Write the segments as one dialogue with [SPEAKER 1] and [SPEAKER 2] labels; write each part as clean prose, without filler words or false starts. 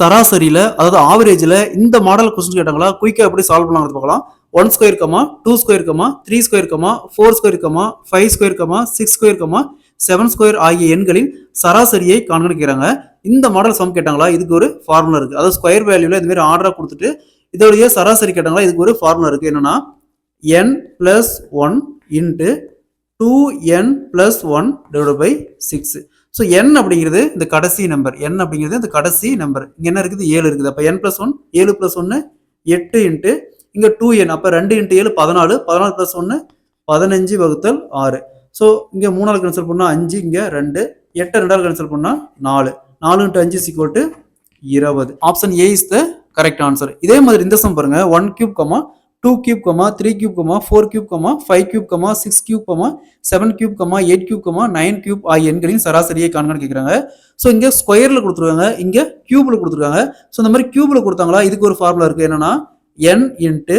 [SPEAKER 1] சராசரியில அதாவது ஆவரேஜ்ல இந்த model question கேட்டாங்களா குயிக்கா எப்படி சால்வ் பண்ணலாம்னு பார்க்கலாம். 1 square comma 2 square comma 3 square comma 4 square comma 5 square comma 6 square comma 7 square ஆகிய எண்களின் சராசரியை காண்கிறாங்க. இந்த மாடல் சம் கேட்டாங்களா இதுக்கு ஒரு ஃபார்முலா இருக்கு. அதாவது ஸ்கொயர் வேல்யூல இந்த மாதிரி ஆர்டரா கொடுத்துட்டு இதோடைய சராசரி கேட்டாங்களா இதுக்கு ஒரு ஃபார்முலா இருக்கு. என்னன்னா n plus 1 into 2n plus 1 divided by 6. So n அப்படிங்கிறது இந்த கடைசி நம்பர், n அப்படிங்கிறது இந்த கடைசி நம்பர். இங்க என்ன இருக்குது 7 இருக்குது. அப்ப n plus 1 7 plus 1 8 இன்ட்டு இங்க 2n, அப்ப 2 இன்ட்டு 7 14, 14 plus 1 15 வகுத்தல் 6. ஸோ இங்க 3 கேன்சல் பண்ணா 5, இங்க 2, 8 2 கேன்சல் பண்ணா 4, 4 into 5 equal to 20. Option A is the correct answer. இதே மாதிரி இந்த சம் பாருங்க 1 cube, 2 cube, 3 cube, 4 cube, 5 cube, 6 cube, 7 cube, 8 cube, 9 cube ஆகிய எண்களின் சராசரியை காண்கன்னு கேட்குறாங்க. ஸோ இங்கே ஸ்கொயரில் கொடுத்துருக்காங்க, இங்கே கியூபில் கொடுத்துருக்காங்க. ஸோ இந்த மாதிரி கியூபில் கொடுத்தாங்களா இதுக்கு ஒரு ஃபார்முலா இருக்குது. என்னன்னா n into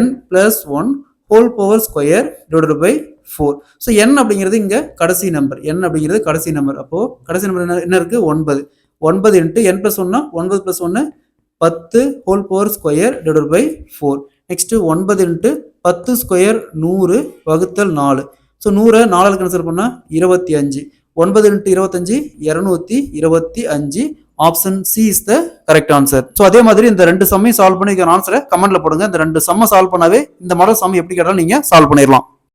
[SPEAKER 1] n plus 1 whole power square divided by 4. So n அப்படிங்கிறது இங்கே கடைசி நம்பர், n அப்படிங்கிறது கடைசி நம்பர். அப்போ கடைசி நம்பர் என்ன இருக்குது 9. 9 into n plus 1 9 plus 1 10 whole power square divided by 4. Next 9 into 10 square 100 வகுத்தல் 4. ஸோ 100 4 கேன்சல் பண்ணால் 25. 9 into 25 225. Option C is the correct answer. So அதே மாதிரி இந்த ரெண்டு சம்மையும் சால்வ் பண்ணி ஆன்சரை கமெண்ட்ல போடுங்க. இந்த ரெண்டு சம்மை சால்வ் பண்ணாவே இந்த மாடல் சம் எப்படி கேட்டாலும் நீங்க சால்வ் பண்ணிடலாம்.